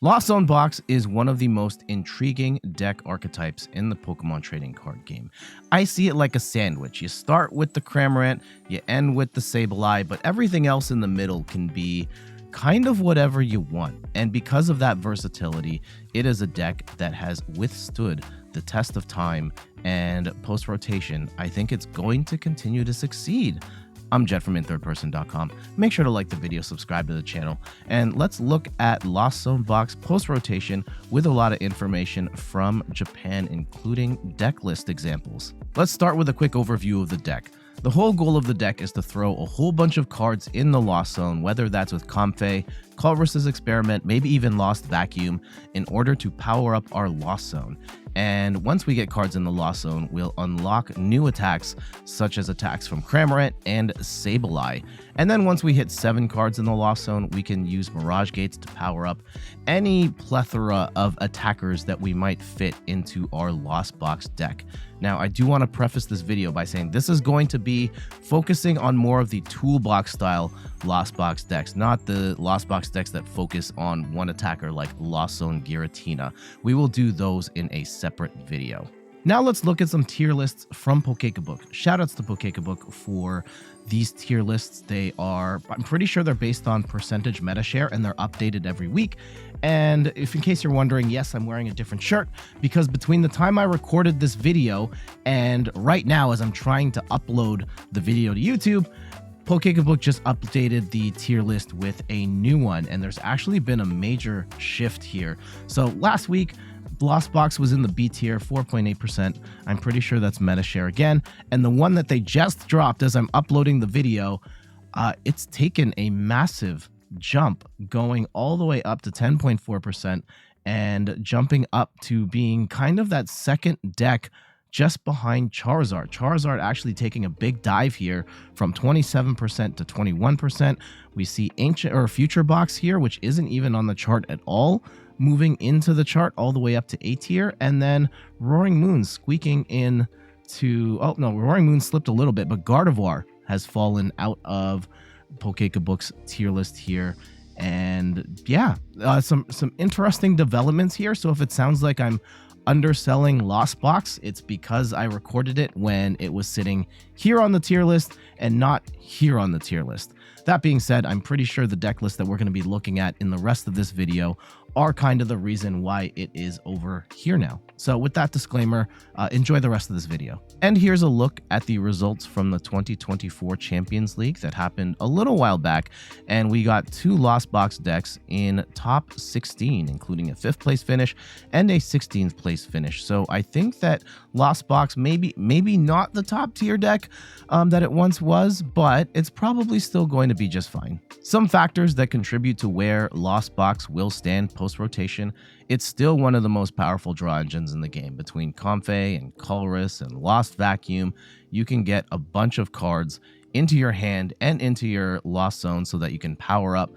Lost Zone Box is one of the most intriguing deck archetypes in the Pokemon trading card game. I see it like a sandwich. You start with the Cramorant, you end with the Sableye, but everything else in the middle can be kind of whatever you want. And because of that versatility, it is a deck that has withstood the test of time, and post-rotation, I think it's going to continue to succeed. I'm Jet from inthirdperson.com. Make sure to like the video, subscribe to the channel, and let's look at Lost Zone Box post-rotation with a lot of information from Japan, including deck list examples. Let's start with a quick overview of the deck. The whole goal of the deck is to throw a whole bunch of cards in the Lost Zone, whether that's with Comfey, Colress's Experiment, maybe even Lost Vacuum, in order to power up our Lost Zone. And once we get cards in the Lost Zone, we'll unlock new attacks, such as attacks from Cramorant and Sableye. And then once we hit 7 cards in the Lost Zone, we can use Mirage Gates to power up any plethora of attackers that we might fit into our Lost Box deck. Now, I do want to preface this video by saying this is going to be focusing on more of the toolbox style Lost Box decks, not the Lost Box decks that focus on one attacker like Lost Zone Giratina. We will do those in a separate video. Now let's look at some tier lists from Pokébook. Shoutouts to Pokébook for these tier lists. I'm pretty sure they're based on percentage meta share, and they're updated every week. And if in case you're wondering, yes, I'm wearing a different shirt because between the time I recorded this video and right now as I'm trying to upload the video to YouTube, Pokébook just updated the tier list with a new one, and there's actually been a major shift here. So last week, Lost Box was in the B tier, 4.8%. I'm pretty sure that's meta share again. And the one that they just dropped as I'm uploading the video, it's taken a massive jump, going all the way up to 10.4% and jumping up to being kind of that second deck just behind Charizard. Charizard actually taking a big dive here from 27% to 21%. We see Ancient or Future Box here, which isn't even on the chart at all, moving into the chart all the way up to A tier, and then Roaring Moon squeaking in to, oh no, Roaring Moon slipped a little bit, but Gardevoir has fallen out of Pokébook's tier list here. And yeah, some interesting developments here. So if it sounds like I'm underselling Lost Box, it's because I recorded it when it was sitting here on the tier list and not here on the tier list. That being said, I'm pretty sure the deck list that we're going to be looking at in the rest of this video are kind of the reason why it is over here now. So with that disclaimer, enjoy the rest of this video. And here's a look at the results from the 2024 Champions League that happened a little while back. And we got 2 Lost Box decks in top 16, including a 5th place finish and a 16th place finish. So I think that Lost Box maybe not the top tier deck that it once was, but it's probably still going to be just fine. Some factors that contribute to where Lost Box will stand post-rotation: it's still one of the most powerful draw engines in the game. Between Comfey and Colress and Lost Vacuum, you can get a bunch of cards into your hand and into your Lost Zone so that you can power up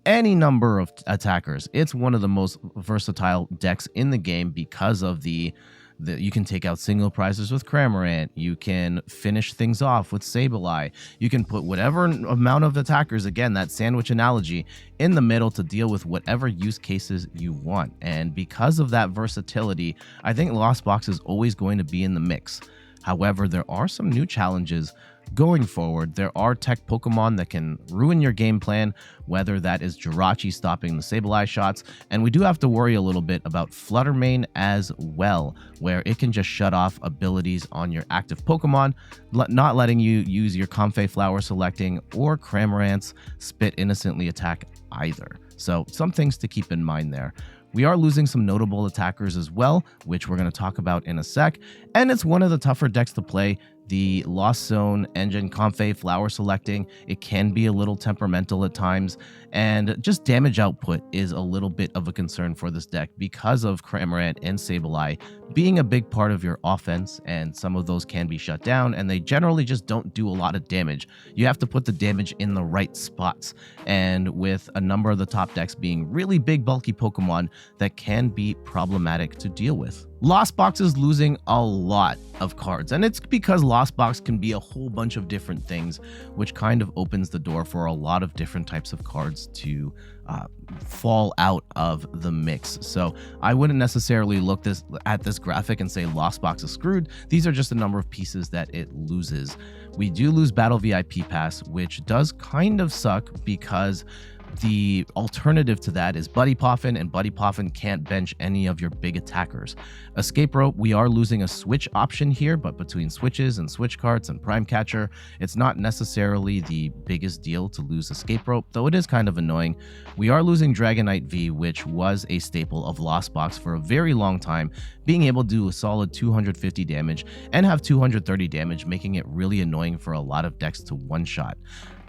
any number of attackers. It's one of the most versatile decks in the game because of you can take out single prizes with Cramorant, you can finish things off with Sableye, you can put whatever amount of attackers, again, that sandwich analogy, in the middle to deal with whatever use cases you want. And because of that versatility, I think Lost Box is always going to be in the mix. However, there are some new challenges going forward. There are tech Pokemon that can ruin your game plan, whether that is Jirachi stopping the Sableye shots, and we do have to worry a little bit about Fluttermane as well, where it can just shut off abilities on your active Pokemon, not letting you use your Comfey Flower Selecting or Cramorant's Spit Innocently attack either. So some things to keep in mind there. We are losing some notable attackers as well, which we're going to talk about in a sec, and it's one of the tougher decks to play. The Lost Zone engine, Comfey Flower Selecting, it can be a little temperamental at times, and just damage output is a little bit of a concern for this deck because of Cramorant and Sableye being a big part of your offense, and some of those can be shut down, and they generally just don't do a lot of damage. You have to put the damage in the right spots, and with a number of the top decks being really big, bulky Pokemon, that can be problematic to deal with. Lost Box is losing a lot of cards, and it's because Lost Box can be a whole bunch of different things, which kind of opens the door for a lot of different types of cards to fall out of the mix. So I wouldn't necessarily look at this graphic and say Lost Box is screwed. These are just a number of pieces that it loses. We do lose Battle VIP Pass, which does kind of suck because the alternative to that is Buddy Poffin, and Buddy Poffin can't bench any of your big attackers. Escape Rope, we are losing a switch option here, but between switches and switch cards and Prime Catcher, it's not necessarily the biggest deal to lose Escape Rope, though it is kind of annoying. We are losing Dragonite V, which was a staple of Lost Box for a very long time, being able to do a solid 250 damage and have 230 damage, making it really annoying for a lot of decks to one-shot.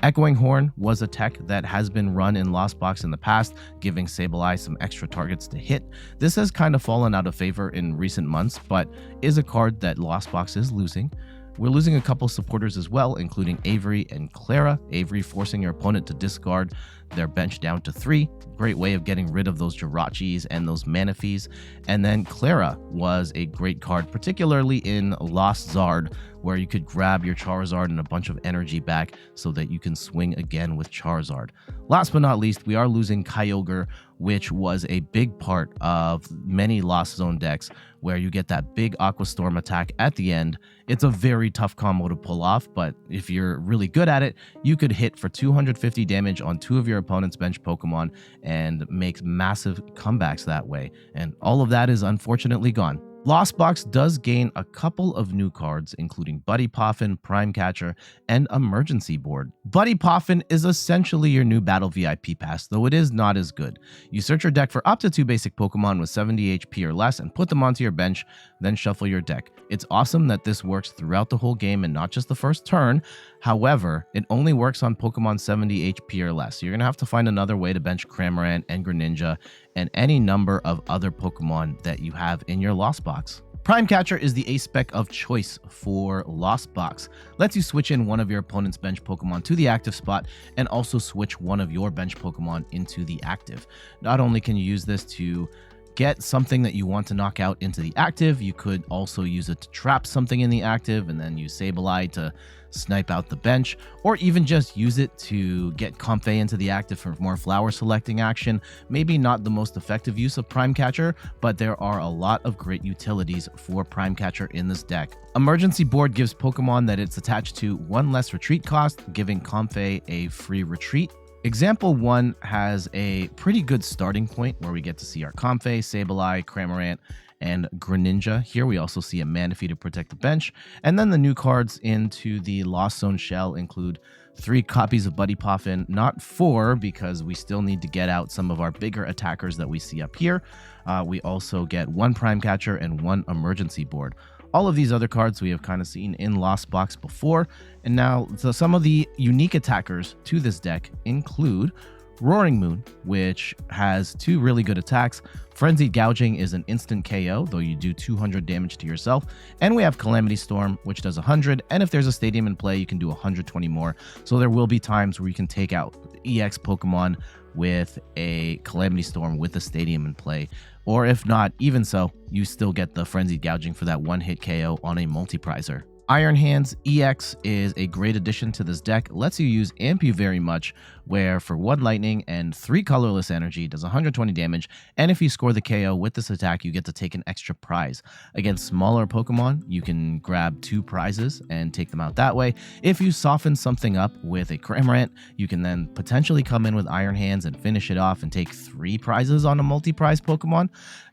Echoing Horn was a tech that has been run in Lost Box in the past, giving Sableye some extra targets to hit. This has kind of fallen out of favor in recent months, but is a card that Lost Box is losing. We're losing a couple supporters as well, including Avery and Clara. Avery forcing your opponent to discard their bench down to 3. Great way of getting rid of those Jirachis and those Manaphies. And then Clara was a great card, particularly in Lost Zard, where you could grab your Charizard and a bunch of energy back so that you can swing again with Charizard. Last but not least, we are losing Kyogre, which was a big part of many Lost Zone decks, where you get that big Aqua Storm attack at the end. It's a very tough combo to pull off, but if you're really good at it, you could hit for 250 damage on 2 of your opponent's bench Pokemon and make massive comebacks that way. And all of that is unfortunately gone. Lost Box does gain a couple of new cards, including Buddy Poffin, Prime Catcher, and Emergency Board. Buddy Poffin is essentially your new Battle VIP Pass, though it is not as good. You search your deck for up to 2 basic Pokemon with 70 HP or less and put them onto your bench, then shuffle your deck. It's awesome that this works throughout the whole game and not just the first turn. However, it only works on Pokemon 70 HP or less. You're going to have to find another way to bench Cramorant and Greninja and any number of other Pokemon that you have in your Lost Box. Prime Catcher is the ace spec of choice for Lost Box. Lets you switch in one of your opponent's bench Pokemon to the active spot and also switch one of your bench Pokemon into the active. Not only can you use this to get something that you want to knock out into the active, you could also use it to trap something in the active and then use Sableye to snipe out the bench, or even just use it to get Comfey into the active for more flower selecting action. Maybe not the most effective use of Prime Catcher, but there are a lot of great utilities for Prime Catcher in this deck. Emergency Board gives Pokemon that it's attached to 1 less retreat cost, giving Comfey a free retreat. Example 1 has a pretty good starting point where we get to see our Comfey, Sableye, Cramorant, and Greninja. Here we also see a Manaphy to protect the bench. And then the new cards into the Lost Zone shell include 3 copies of Buddy Poffin, not 4 because we still need to get out some of our bigger attackers that we see up here. We also get 1 Prime Catcher and 1 Emergency Board. All of these other cards we have kind of seen in Lost Box before, and now some of the unique attackers to this deck include Roaring Moon, which has 2 really good attacks. Frenzied Gouging is an instant KO, though you do 200 damage to yourself. And we have Calamity Storm, which does 100, and if there's a stadium in play, you can do 120 more. So there will be times where you can take out EX Pokemon with a Calamity Storm with a stadium in play. Or if not, even so, you still get the Frenzied Gouging for that 1-hit KO on a multi-prizer. Iron Hands EX is a great addition to this deck. Lets you use Ampu very much, where for 1 lightning and 3 colorless energy does 120 damage, and if you score the KO with this attack, you get to take an extra prize. Against smaller Pokemon, you can grab 2 prizes and take them out that way. If you soften something up with a Cramorant, you can then potentially come in with Iron Hands and finish it off and take 3 prizes on a multi-prize Pokemon.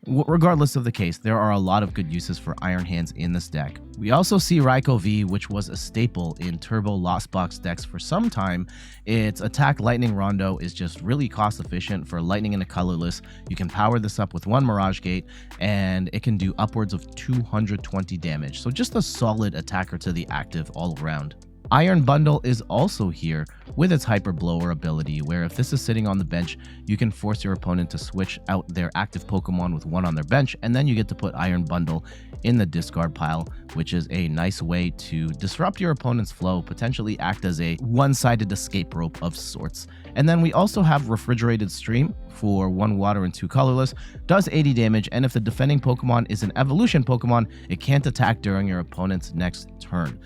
Regardless of the case, there are a lot of good uses for Iron Hands in this deck. We also see Raikou V, which was a staple in Turbo Lost Box decks for some time. Its attack Lightning Rondo is just really cost efficient for lightning and a colorless. You can power this up with 1 Mirage Gate, and it can do upwards of 220 damage. So just a solid attacker to the active all around. Iron Bundle is also here with its Hyper Blower ability, where if this is sitting on the bench, you can force your opponent to switch out their active Pokemon with one on their bench, and then you get to put Iron Bundle in the discard pile, which is a nice way to disrupt your opponent's flow, potentially act as a one-sided escape rope of sorts. And then we also have Refrigerated Stream for 1 water and 2 colorless, does 80 damage, and if the defending Pokemon is an evolution Pokemon, it can't attack during your opponent's next turn.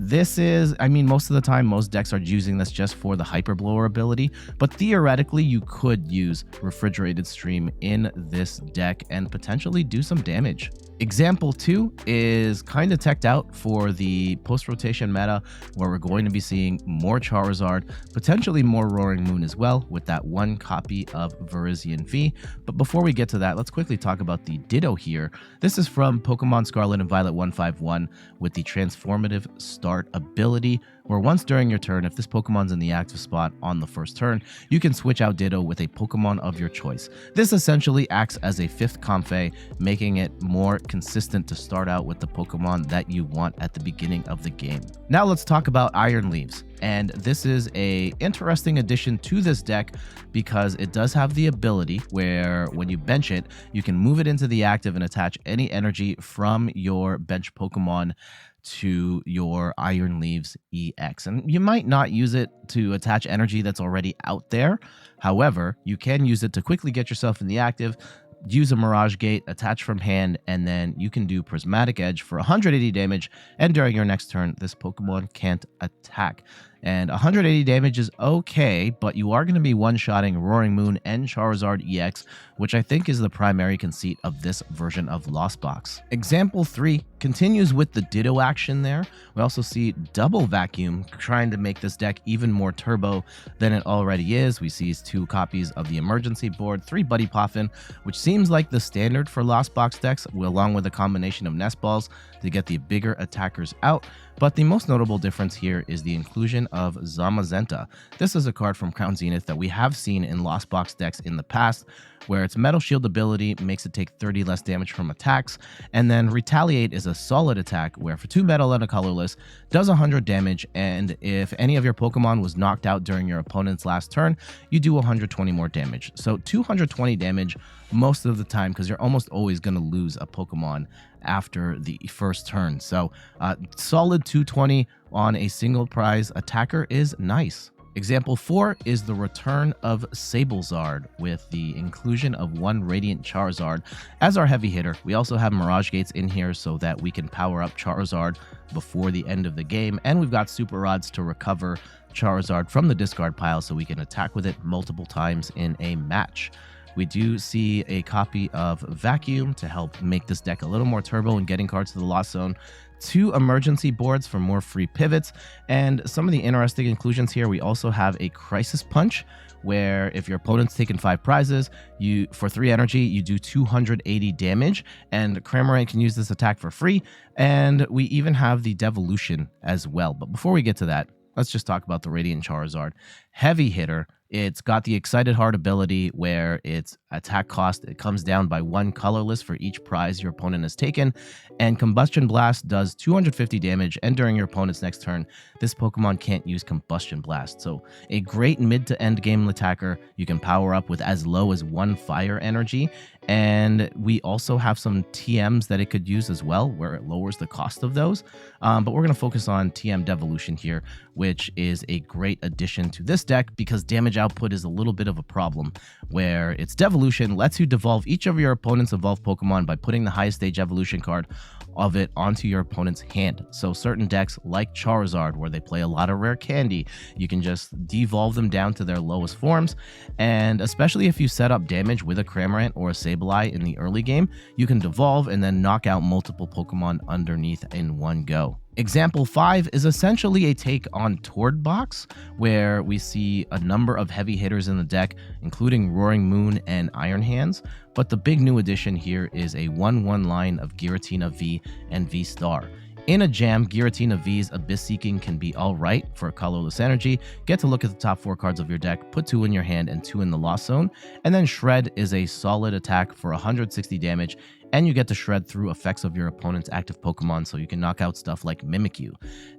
This is, I mean, most of the time, most decks are using this just for the Hyper Blower ability, but theoretically, you could use Refrigerated Stream in this deck and potentially do some damage. Example 2 is kind of teched out for the post-rotation meta, where we're going to be seeing more Charizard, potentially more Roaring Moon as well, with that 1 copy of Virizion V. But before we get to that, let's quickly talk about the Ditto here. This is from Pokemon Scarlet and Violet 151 with the Transformative Start ability, where once during your turn, if this Pokemon's in the active spot on the first turn, you can switch out Ditto with a Pokemon of your choice. This essentially acts as a 5th Comfey, making it more consistent to start out with the Pokemon that you want at the beginning of the game. Now let's talk about Iron Leaves. And this is a interesting addition to this deck because it does have the ability where when you bench it, you can move it into the active and attach any energy from your bench Pokemon to your Iron Leaves EX. And you might not use it to attach energy that's already out there. However, you can use it to quickly get yourself in the active, use a Mirage Gate, attach from hand, and then you can do Prismatic Edge for 180 damage, and during your next turn, this Pokemon can't attack. And 180 damage is okay, but you are going to be one-shotting Roaring Moon and Charizard EX, which I think is the primary conceit of this version of Lost Box. Example 3 continues with the Ditto action there. We also see Double Vacuum trying to make this deck even more turbo than it already is. We see 2 copies of the Emergency Board, 3 Buddy Poffin, which seems like the standard for Lost Box decks, along with a combination of Nest Balls to get the bigger attackers out. But the most notable difference here is the inclusion of Zamazenta. This is a card from Crown Zenith that we have seen in Lost Box decks in the past, where its Metal Shield ability makes it take 30 less damage from attacks, and then Retaliate is a solid attack where for 2 metal and a colorless, does 100 damage, and if any of your Pokemon was knocked out during your opponent's last turn, you do 120 more damage. So 220 damage most of the time, because you're almost always going to lose a Pokemon after the first turn. So solid 220 on a single prize attacker is nice. Example 4 is the return of Sablezard with the inclusion of 1 Radiant Charizard as our heavy hitter. We also have Mirage Gates in here so that we can power up Charizard before the end of the game, and we've got Super Rods to recover Charizard from the discard pile so we can attack with it multiple times in a match. We do see a copy of Vacuum to help make this deck a little more turbo and getting cards to the Lost Zone, 2 emergency boards for more free pivots, and some of the interesting inclusions here, we also have a Crisis Punch, where if your opponent's taken 5 prizes, for 3 energy, you do 280 damage, and Cramorant can use this attack for free, and we even have the Devolution as well. But before we get to that, let's just talk about the Radiant Charizard. Heavy hitter. It's got the Excited Heart ability where its attack cost, it comes down by 1 colorless for each prize your opponent has taken, and Combustion Blast does 250 damage, and during your opponent's next turn, this Pokemon can't use Combustion Blast. So a great mid to end game attacker. You can power up with as low as 1 fire energy, and we also have some TMs that it could use as well, where it lowers the cost of those. But we're going to focus on TM Devolution here, which is a great addition to this deck because damage output is a little bit of a problem, where its Devolution lets you devolve each of your opponent's evolved Pokemon by putting the highest stage evolution card of it onto your opponent's hand. So certain decks like Charizard, where they play a lot of rare candy, you can just devolve them down to their lowest forms, and especially if you set up damage with a Cramorant or a Sableye in the early game, you can devolve and then knock out multiple Pokemon underneath in one go. Example 5 is essentially a take on Tord Box, where we see a number of heavy hitters in the deck, including Roaring Moon and Iron Hands, but the big new addition here is a 1/1 line of Giratina V and V-Star. In a jam, Giratina V's Abyss Seeking can be alright for colorless energy. Get to look at the top 4 cards of your deck, put 2 in your hand and 2 in the Lost Zone, and then Shred is a solid attack for 160 damage and you get to shred through effects of your opponent's active Pokemon, so you can knock out stuff like Mimikyu.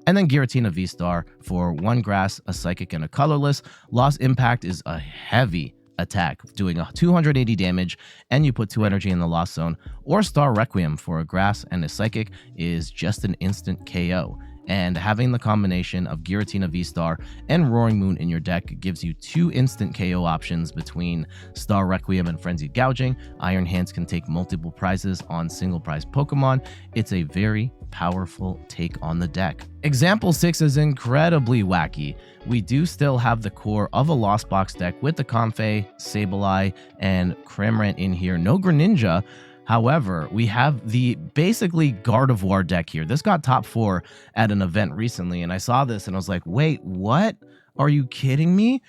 And then Giratina V-Star for 1 Grass, a Psychic, and a Colorless. Lost Impact is a heavy attack, doing 280 damage, and you put 2 energy in the Lost Zone. Or Star Requiem for a Grass and a Psychic is just an instant KO. And having the combination of Giratina V-Star and Roaring Moon in your deck gives you 2 instant KO options between Star Requiem and Frenzied Gouging. Iron Hands can take multiple prizes on single prize Pokemon. It's a very powerful take on the deck. Example 6 is incredibly wacky. We do still have the core of a Lost Box deck with the Comfey, Sableye, and Cramorant in here. No Greninja. However, we have the basically Gardevoir deck here. This got top 4 at an event recently, and I saw this and I was like, wait, what? Are you kidding me?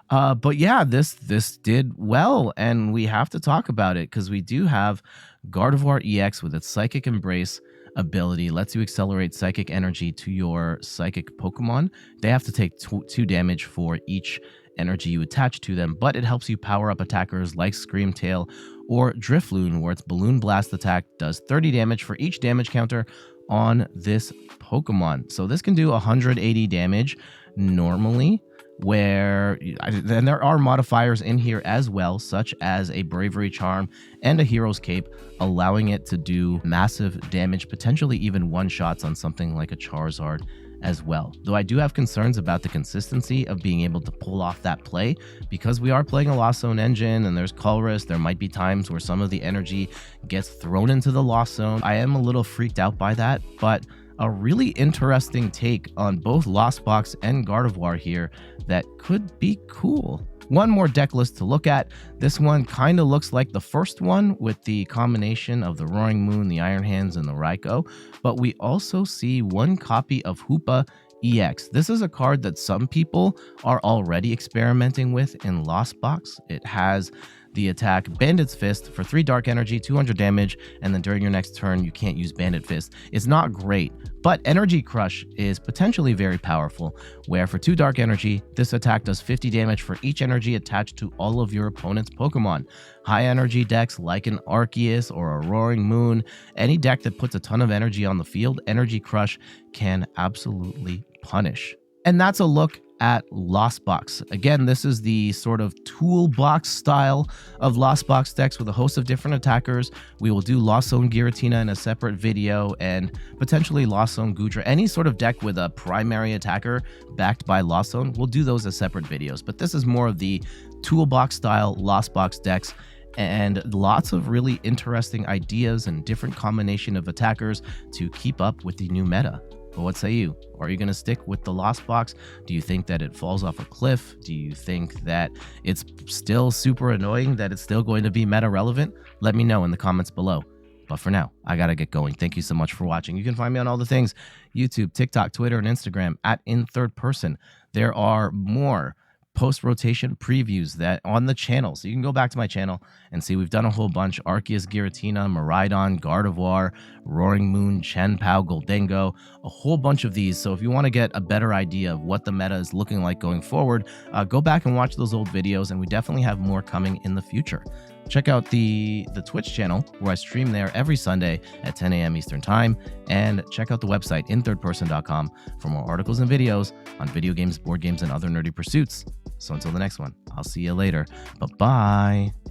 But yeah, this did well, and we have to talk about it because we do have Gardevoir EX with its Psychic Embrace ability. Lets you accelerate psychic energy to your psychic Pokemon. They have to take 2 damage for each energy you attach to them, but it helps you power up attackers like Screamtail or Drifloon, where its Balloon Blast attack does 30 damage for each damage counter on this Pokemon. So this can do 180 damage normally, where then there are modifiers in here as well, such as a Bravery Charm and a Hero's Cape, allowing it to do massive damage, potentially even one-shots on something like a Charizard as well. Though I do have concerns about the consistency of being able to pull off that play, because we are playing a Lost Zone engine and there's Colress. There might be times where some of the energy gets thrown into the Lost Zone. I am a little freaked out by that, but a really interesting take on both Lost Box and Gardevoir here that could be cool. One more deck list to look at. This one kind of looks like the first one with the combination of the Roaring Moon, the Iron Hands, and the Raikou, but we also see 1 copy of Hoopa EX. This is a card that some people are already experimenting with in Lost Box. It has the attack Bandit's Fist for 3 dark energy, 200 damage, and then during your next turn, you can't use Bandit Fist. It's not great, but Energy Crush is potentially very powerful, where for 2 dark energy, this attack does 50 damage for each energy attached to all of your opponent's Pokemon. High energy decks like an Arceus or a Roaring Moon, any deck that puts a ton of energy on the field, Energy Crush can absolutely punish. And that's a look at Lost Box. Again, this is the sort of toolbox style of Lost Box decks with a host of different attackers. We will do Lost Zone Giratina in a separate video, and potentially Lost Zone Goodra. Any sort of deck with a primary attacker backed by Lost Zone, we'll do those as separate videos. But this is more of the toolbox style Lost Box decks, and lots of really interesting ideas and different combination of attackers to keep up with the new meta. But what say you? Are you going to stick with the Lost Box? Do you think that it falls off a cliff? Do you think that it's still super annoying, that it's still going to be meta relevant? Let me know in the comments below. But for now, I got to get going. Thank you so much for watching. You can find me on all the things: YouTube, TikTok, Twitter, and Instagram at @InThirdPerson. There are more post-rotation previews that on the channel, so you can go back to my channel and see we've done a whole bunch: Arceus, Giratina, Miraidon, Gardevoir, Roaring Moon, Chien-Pao, Goldengo, a whole bunch of these. So if you want to get a better idea of what the meta is looking like going forward, go back and watch those old videos, and we definitely have more coming in the future. Check out the Twitch channel, where I stream there every Sunday at 10 a.m. Eastern Time, and check out the website inthirdperson.com for more articles and videos on video games, board games, and other nerdy pursuits. So until the next one, I'll see you later. Bye-bye.